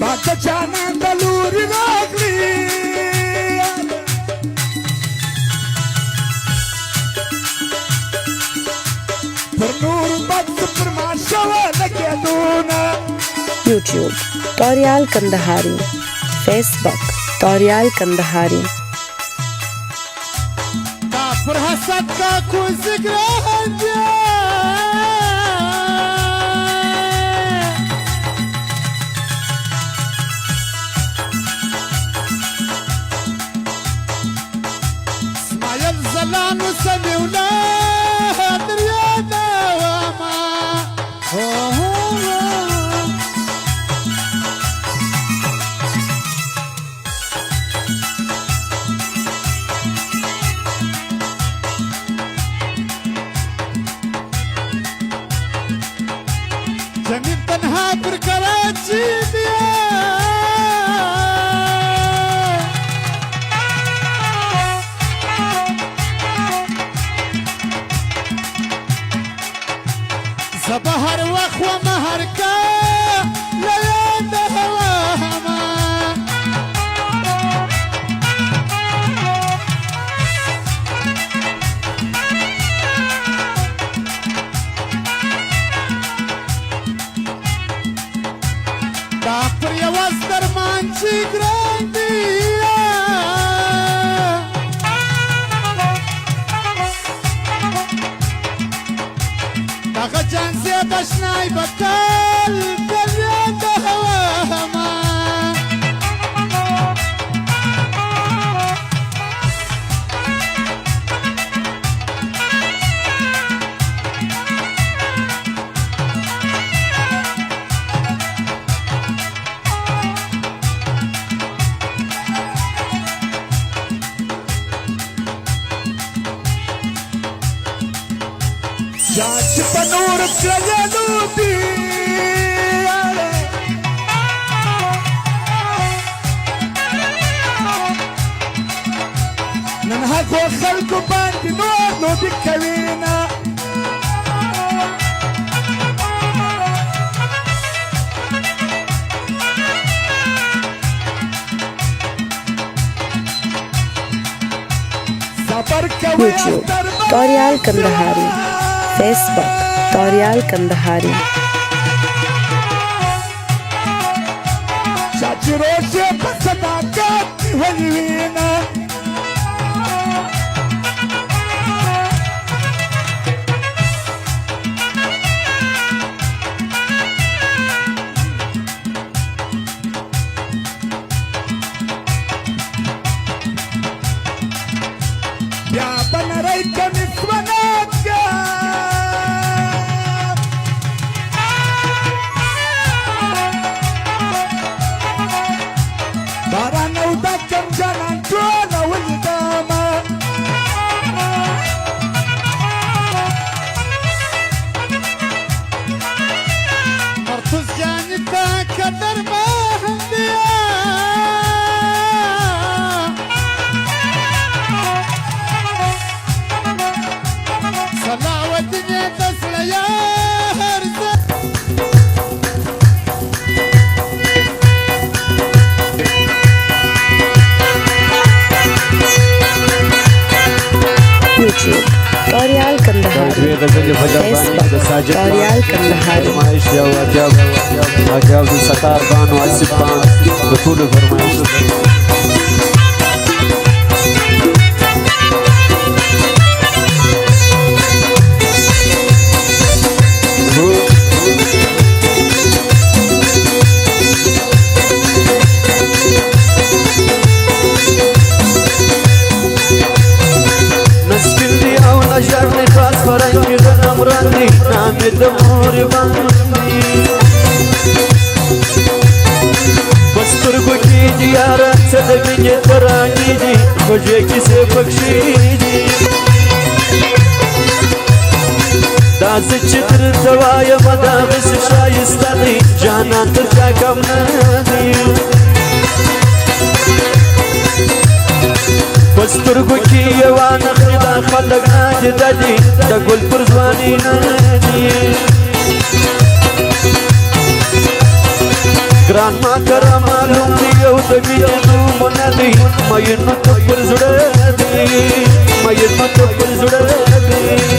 ماته جانان د لوري راغلی پر نور بد پر ما شوه لګېدونه YouTube Torial Kandahari Facebook Torial Kandahari دا پر حسد کا کوز ګران دی اسماعیل زلانو سمیونا دریا دواما زمین تنها پر کراچی دیا زبا هر وقت و مهر کا لیاد هواما دا پر یواز درمان چی گران دیا داغا جان زیاد اشنای بطل دلیاد هواما جاچ پنور کلینو دی نن هغو خلکو باندې نور نو دی کوینا YouTube Torial Kandahari Facebook Torial Kandahari Chachi roche pasadakat walivina Ya banarai kaniswanatka Barana udakam jalan tuana wildama Martuz janita kadar bahandiya صلاة الدنيا تسلى يا هرزة YouTube Torial Kandahari Facebook Torial Kandahari عجاب ستار بان واسف بان بطول فرمائش جرني خاص فرنجي غنم رني نامي دموري بندي بسترگو کی دیارة صدقني تراني دي خوجيكي سيفك شيدي دازي چتر زوايا مدامس شايستاني جانان ترجا كم نادي بسترگو کی یوان خدا خلق ناجي دادي دا گل پر زواني نادي گران ما ترى معلوم دي او د مینو منا دی مینو ته پر زړه دی مینو ته پر زړه دی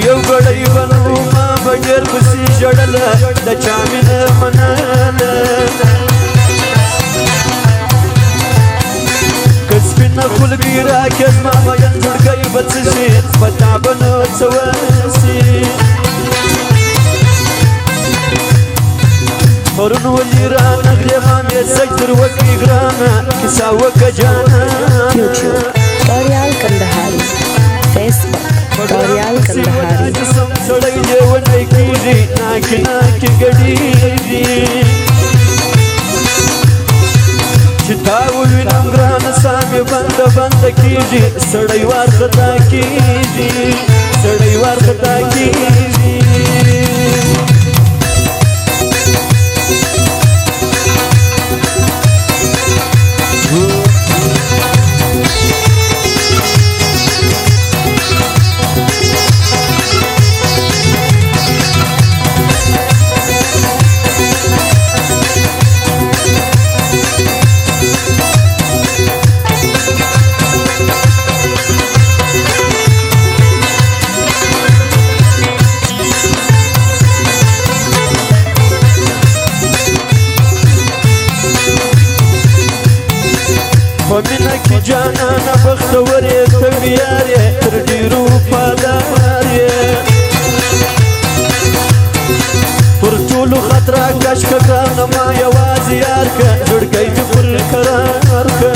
یو غړی بنو ما بغیر پسې جړل د چا مینه مناله کسبنه خلګی راکز ما مین جوړګی بچشي پتا بنو څوسي پرون ولرا نغری ما مې سجدر وکی ګرانا کیسا وک جانا YouTube Torial Kandahari Facebook Torial Kandahari سړی لیونی کیږي ناکي ناکي ګډیږي چې تا ووینم ګرانه ساه مې بنده بنده کیږي سړی وارخطا کیږي سړی وارخطا کیږي ومنه کی جانانه بختورې ته ویارې تر ډېرو وفادار یې پر ټولو خطره کش که ګرانه ما یوازې یار که زړګی مې پر قرار که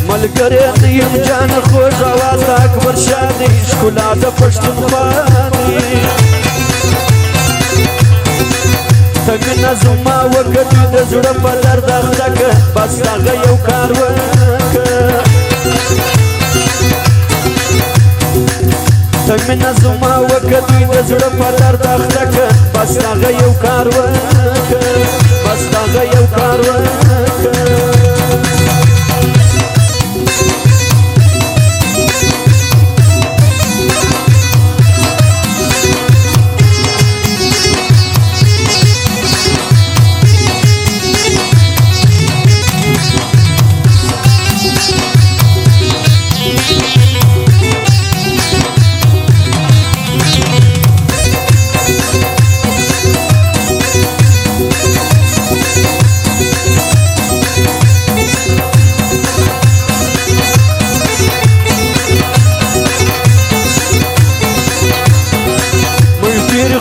ملګری ته یم جانه خوږ اواز د اکبر شاه دی ښکلا د پښتونخوا دی تمنا زما وکړې د زړه په درد اخته که بس هغه یو کار وکړه تمنا زما وکړې د زړه په درد اخته که بس هغه یو کار وکړه بس هغه یو کار وکړه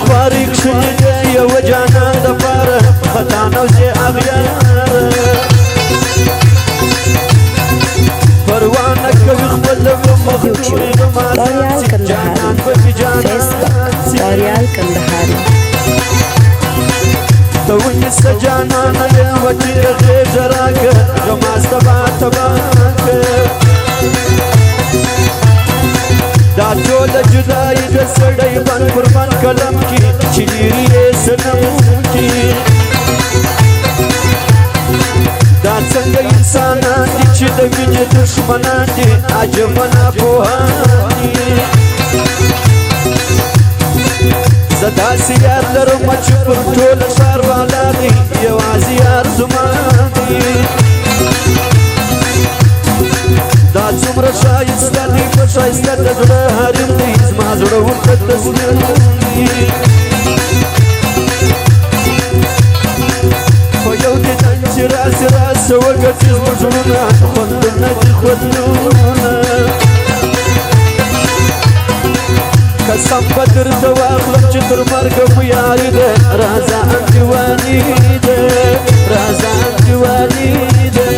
خواري کښلي دی یو جانان دپاره خطا نوزې اغیاره پروا نه کوي خپل مخلوق Torial Kandahari Facebook Torial Kandahari ته ونیسه جانانه یوه ډېره غېږه راکړه زما سبا تباکه دا ټوله جدایي د سړی بند پر بند قلم کې چې لیري یې صنم کې دا څنګه انسانان دي چې د مینې دښمنان دي عجبه ناپوهان دي زه داسې یار لرم چې پر ټوله ښار والا دي یوازې یار زما دي دا څومره ښایسته دی په ښایسته د زړه حریم دی زما زړه ورته تسلیم دی خو یو دیدن چې راسې راسه وګټي زموږ زړونه خوندونه دي خوندونه قسم به درته واخلم چې تر مرګه مو یاري ده راځه انډیواني ده راځه انډیواني ده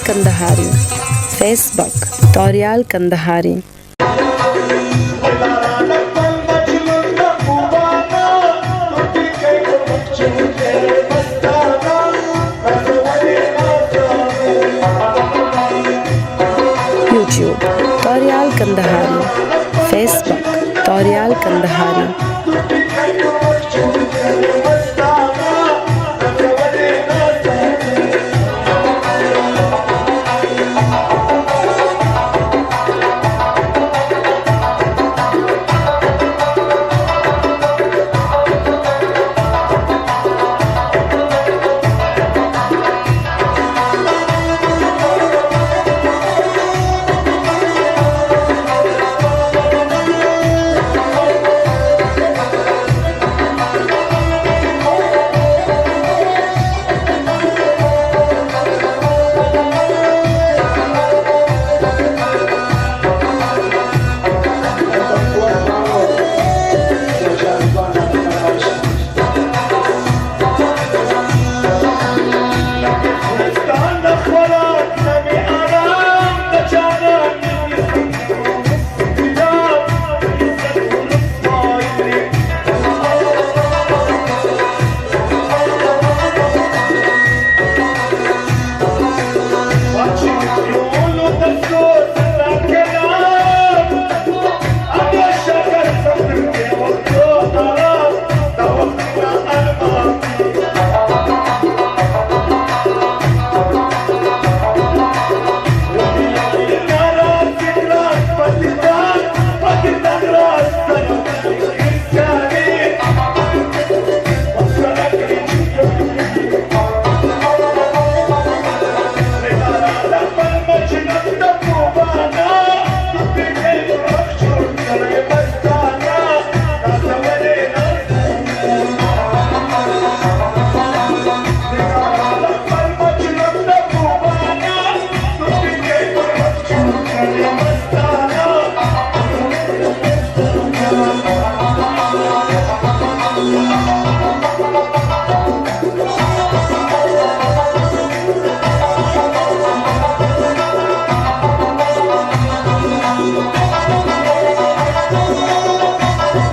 Kandahari Facebook Torial Kandahari YouTube Torial Kandahari Facebook Torial Kandahari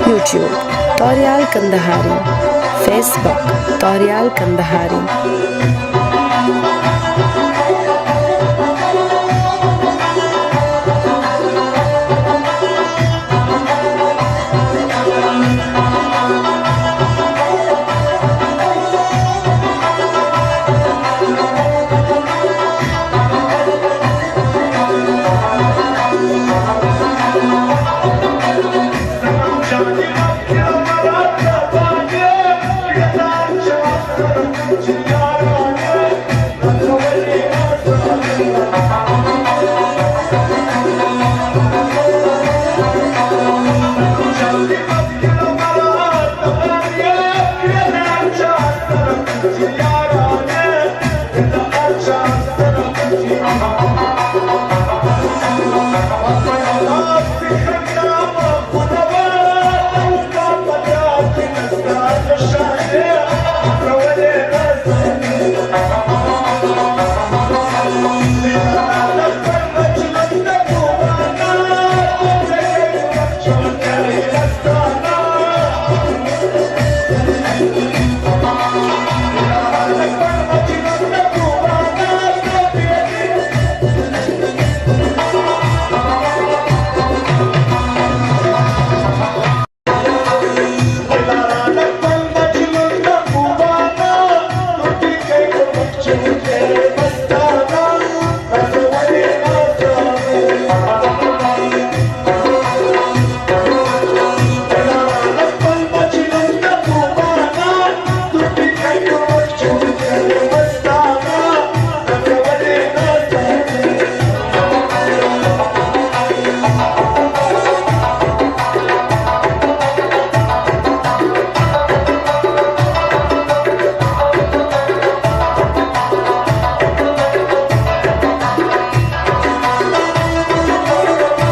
YouTube Torial Kandahari Facebook Torial Kandahari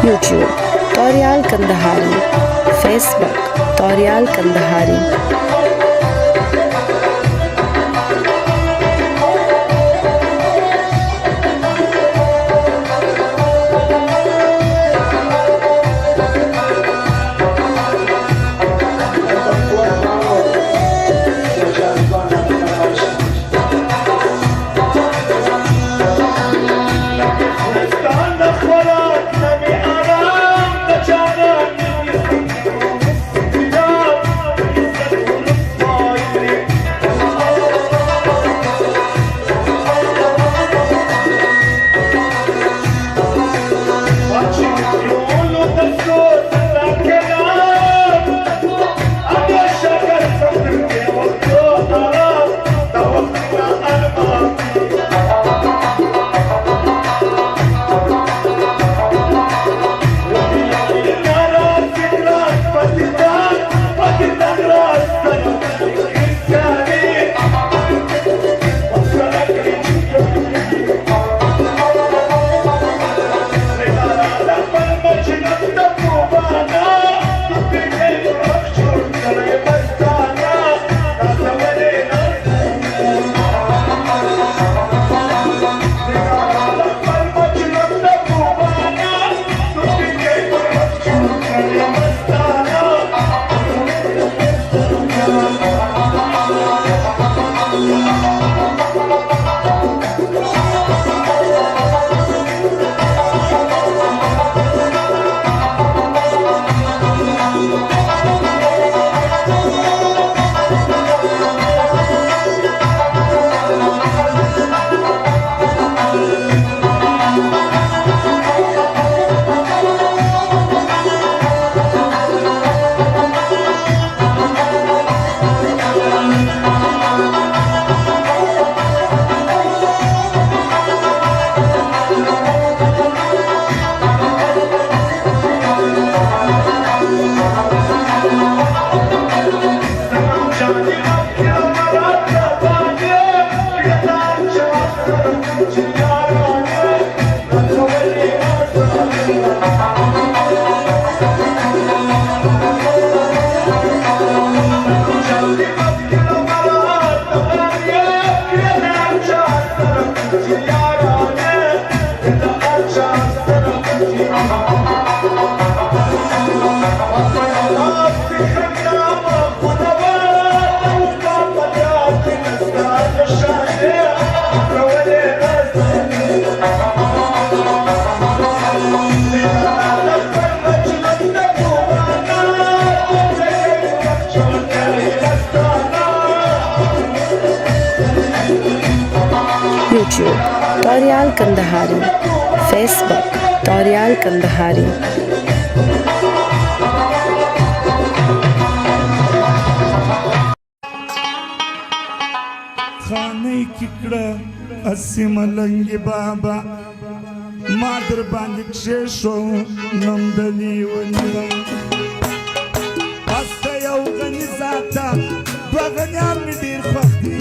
YouTube Torial Kandahari Facebook Torial Kandahari YouTube Torial Kandahari, Facebook Torial Kandahari. خانه ککړه اسی ملنګ بابا ما در باندې کښېښو نوم د لیونی پس د یو غني ذاته دوه غنیان مې ډېر خوښ دي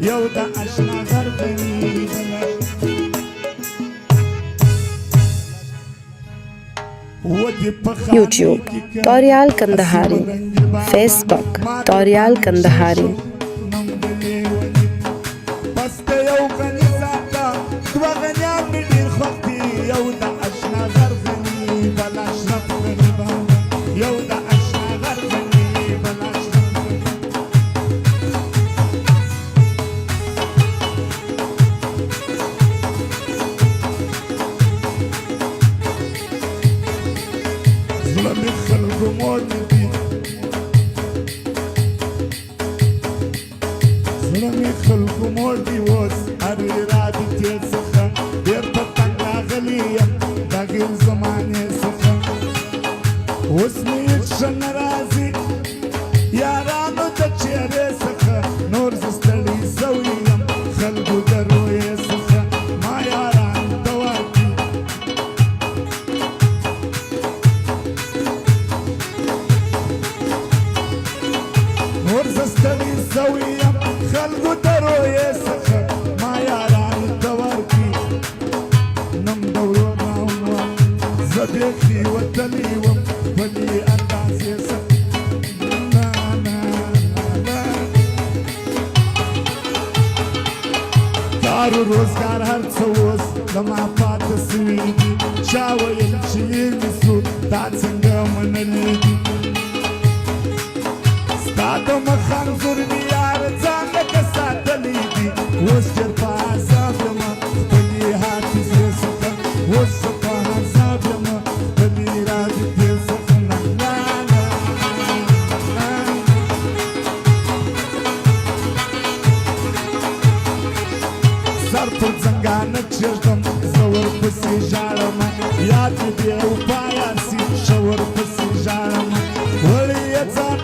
یو د اشنا غر غني YouTube Torial Kandahari, Facebook Torial Kandahari. خلقو مور دی اوس هر ارادې تېر څخه ډېر په تنګ راغلی یم د غیر زمانې څخه اوس مې هېڅ ښه نه راځي یارانو د چېرې څخه نور زه ستړی سوی یم خلکو د رویې څخه ما یاران دوا کړي نور زه ستړی سوی یم خلکو د رویې څخه ما یاران ته ورکړي نوم د ورونو زه بېخي وتلی وم بلې اندازې څخه کار و روزګار هر څه اوس له ما پاته سوي دي چا ویل چې یې نیسو دا څنګه منلي دي ستا د مخ انځور مې یار ځان لکه ساتلی دي اوس ژر په عذاب یمه خپلې حافظې څخه اوس زه په عذاب یمه خپلې رابطې څخه سر پر ځنګانه کښېږدم زه ورپسې ژاړمه یاد مې بې وپایان سي ښه ورپسې ژاړمه وړې یې ځان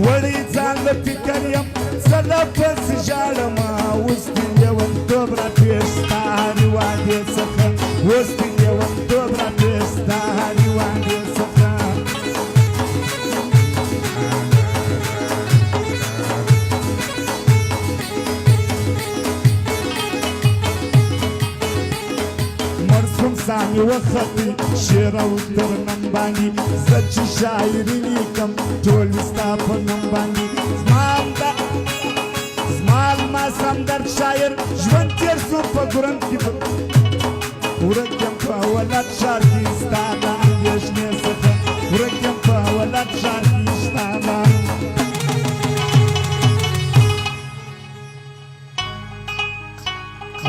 وړی ځان له فکر یم زه له پسې ژاړمه اوس دې لیونتوب راپېښ ستا هرې وعدې څخه اوس دې لیونتوب راپېښ ستا هرې وعدې څخه مړ شوم ساه مې وختې شعر او ترنم باندې زه چې شاعري لیکم ټول ستا په نوم باندې زما لما سمدرد شاعر ژوند تېر شو په ګرم کې ورک یم په ولد ښار کې ستا د اندېښنې څخه ورک یم په ولد ښار کې ستا د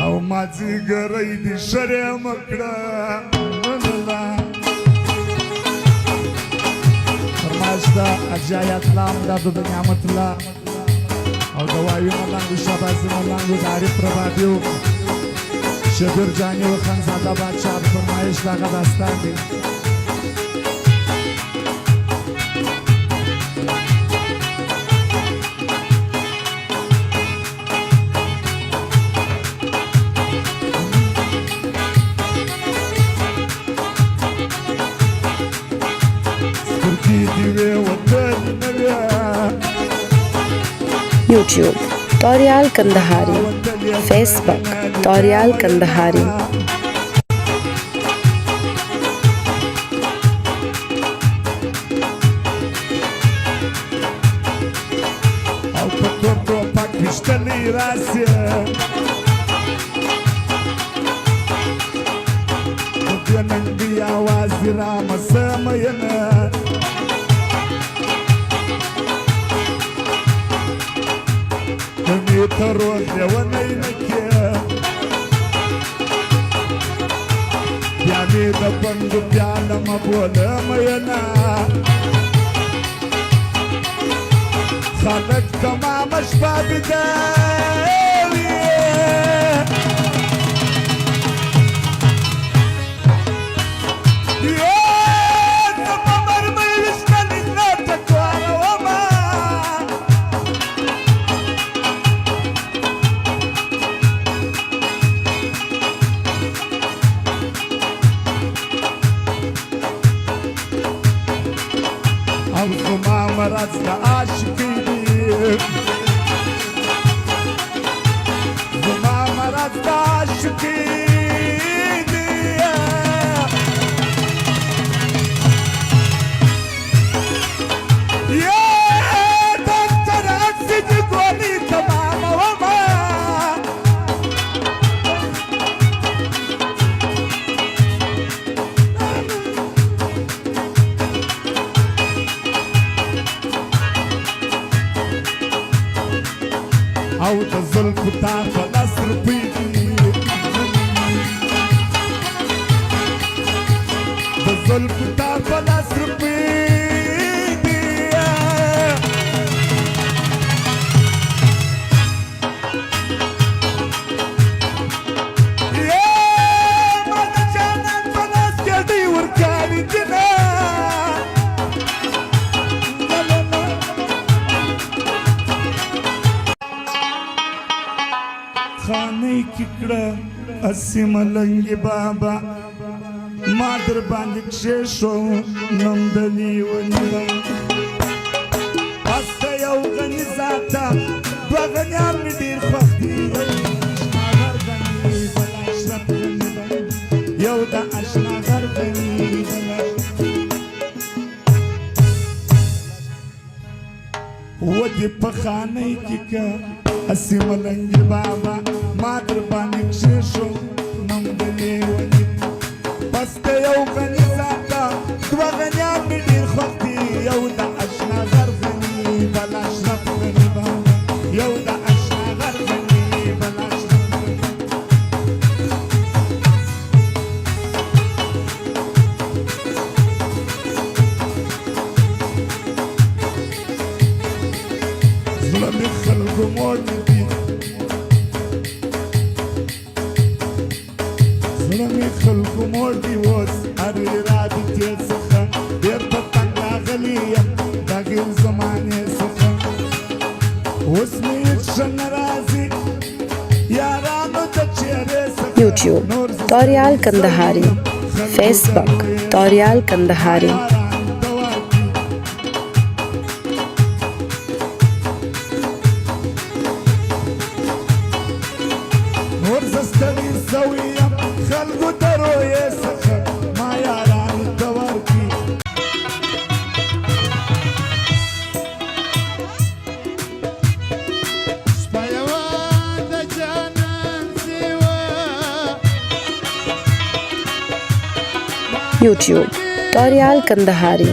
او مازدیګری دې شرې مه کړه فرمایش د اجایت لام د نعمت الله او د وایو ملنګو شهبازي ملنګو د عارف ربابي شبیر جاني و خانزاده بادشاه د فرمایش دغه داستان دی YouTube Torial Kandahari, Facebook Torial Kandahari. او په تور ټوپک ویشتلی راسې د دې ننګي اواز دې رامسه مینه مې ته روز لیونی نه کې بیا مې د بنګو پیاله مه بوله مینه خلق تمام اشباب داوي يا تمام مرمي وشكني ناتك وانا وما أو ما مرض عاشقي وما مرض عاشقي يا دكتور أكسد قولي تمام وما أو تظل كتاف الأسر بيدي تظل كتاف الأسر بيدي يا ما تجانا الفلاس كدي وركاني جنا خانه ککړه اسی ملنګي بابا ما در باندې کښېښو نوم د لیونی پسته یو غني ذاته دوه غنیان مې ډېر خوښ دي یو د اشنا غر غني ودې په خانه کې که اسی ملنګي بابا ما در باندې کښېښو نوم د لیوني پسته یو غني ذاته دوه غنیان مې ډېر خوښ دي یو د اشنا غر غني بل اشرف غني بابا یو د اشنا غر غني بل اشرف غني زړه مې خلکو موړ دي زړه مې خلکو موړ دي اوس هر ارادې تېر څخه بېرته تنګ راغلی یم د غیر زمانې څخه اوس مې هېڅ ښه نه راځي یارانو د چهرې څخه YouTube طاريال کندهاري Facebook طاريال کندهاري نور زه ستړی سوی یم خلکو د رویې څخه ما یارانو ته ورکړي شپه یوه د جانان سیوه YouTube طاريال کندهاري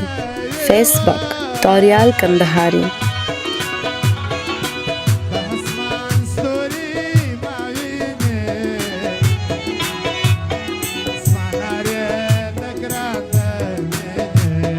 Facebook طاريال کندهاري د اسمان ستوري ما وینې سپانارې د ګران د مینې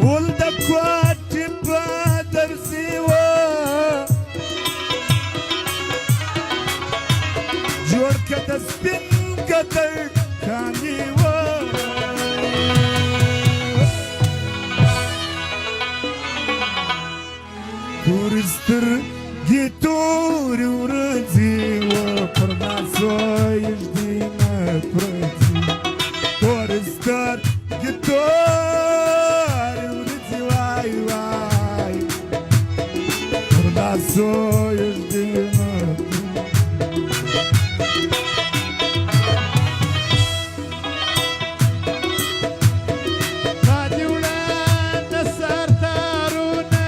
ول د کوټې په درسي وه جوړ که د سپین قدر کاندي وه تورې سترګې تورې ورځې وه پر نازو یږدې نه پرځي تورې سترګې تورې ورځې وای وای پر نازو یږدې نه تا دې وړاندې سر تارونه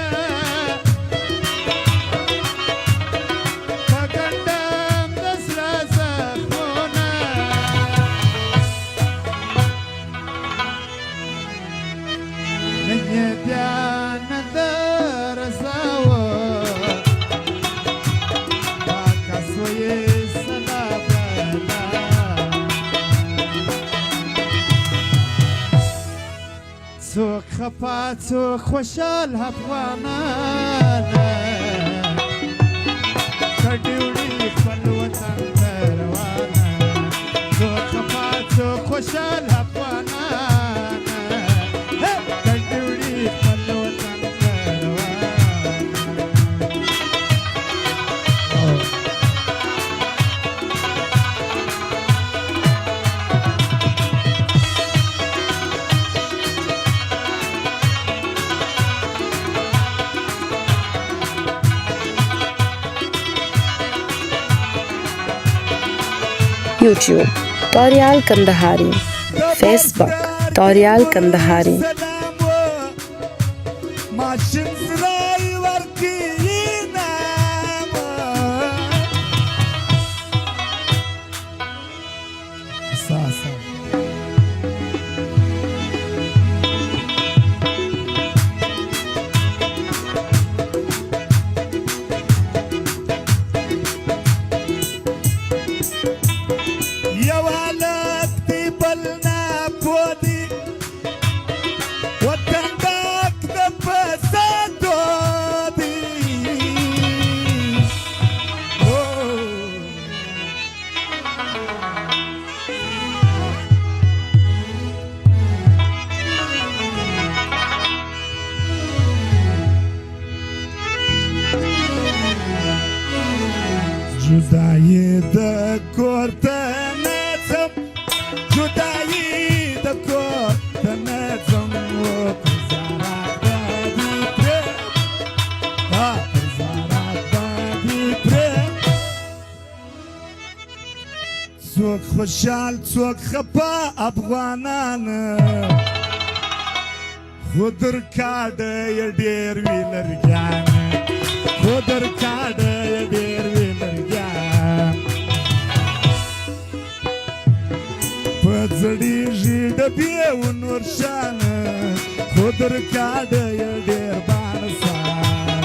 په ګنډم د زړه زخمونه ध्यान दरसावं बाकासोये सलाबला څوک خفا څوک خوشحال افغانانه کډې وړي خپل وطن ته روانه څوک خفا څوک خوشحال افغانانه کډې وړي خپل وطن ته روانه YouTube Torial Kandahari Facebook Torial Kandahari ماشین زړای ورکی نام ساسا یوالک دی بلنا پودی وطن ډاک د فسادو دی جدایی د کور ته نظم جدایی د کور ته نظم و پرزارات باندې پرې پرزارات باندې پرې څوک خوشحال څوک خفا افغانان خو در کاډه یې ډېر وي لرګیان خو در کاډه یې ډېر وي لرګیان په زړېږي ډبې و نور شان خو در کاډه یې ډېر بانسان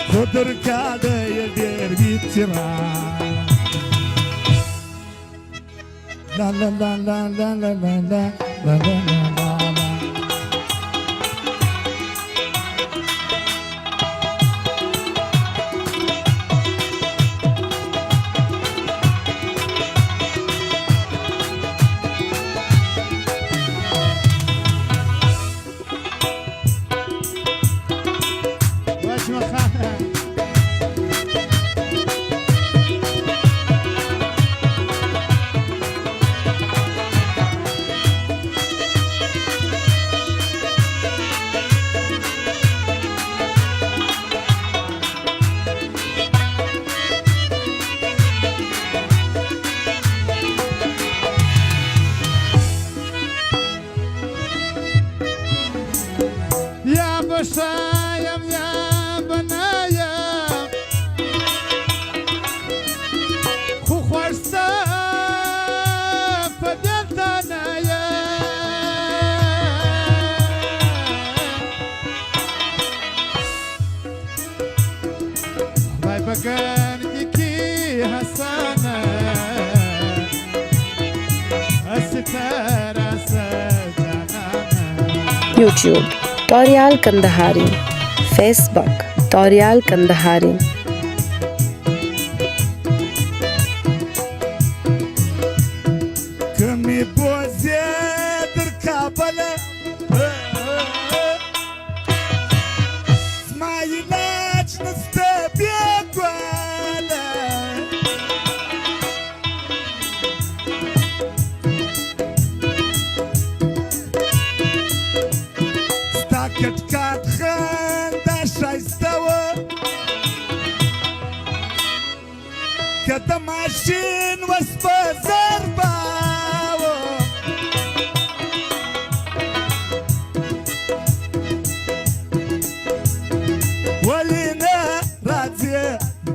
خو در کاډه یې ډېر وي څراغ لا لا لا لا لا لا لا لا لا لا لا یا بشایم یا بنایم خو خواسته په دلته خدای په ګرد کې حسانه ستاره سجانانه YouTube Torial Kandahari Facebook Torial Kandahari کمی بوزه در کابل زما علاج نسته بیګواله ستا کټکات خندا ښایسته وه که د ماشین وس په ضربه وه ولې نه راځې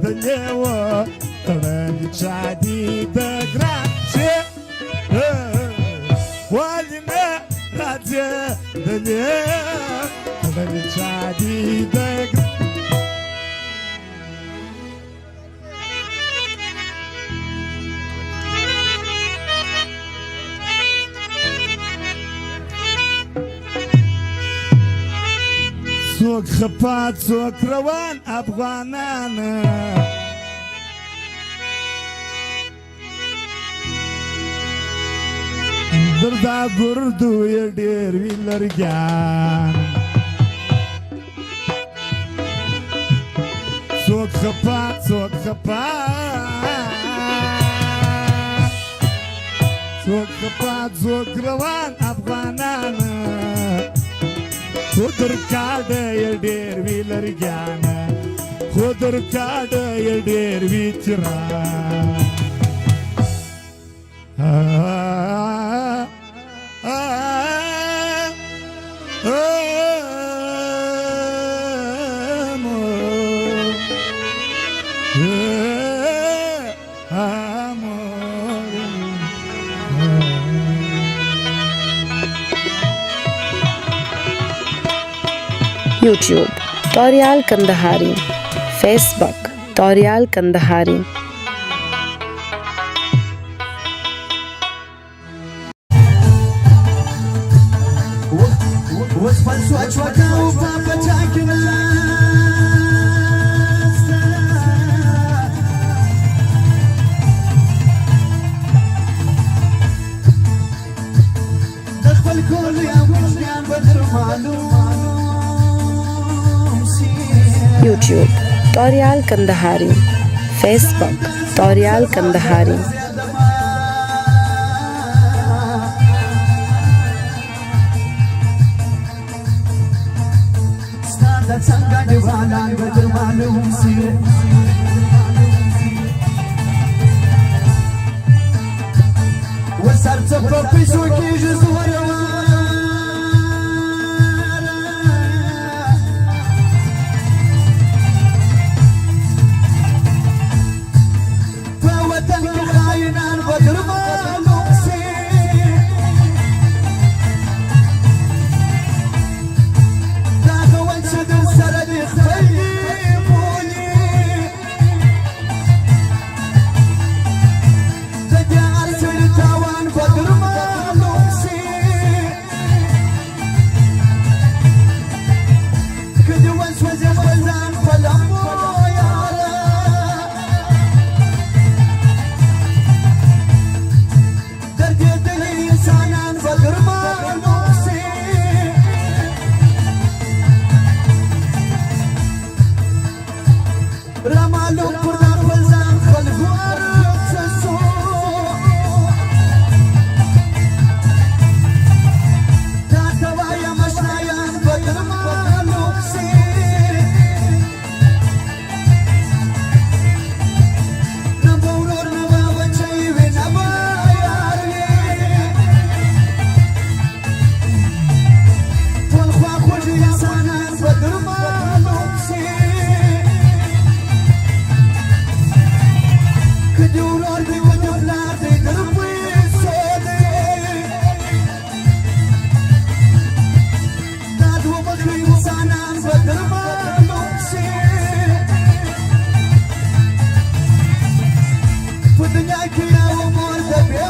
د لیوه تړلې چادي د ګران چې ولې نه راځې د لیوه تړلې چادی دگ څوک خپا څوک روان افغانان دردا ګردو یې ډېر وي لرګیان څوک خپا څوک خپا څوک خپا څوک روان افغانان خو در کاډه یې ډېر وي لرګیان خو در کاډه یې ډېر وي چران YouTube Torial Kandahari Facebook Torial Kandahari YouTube Torial Kandahari Facebook Torial Kandahari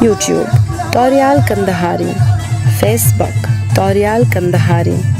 YouTube Torial Kandahari Facebook Torial Kandahari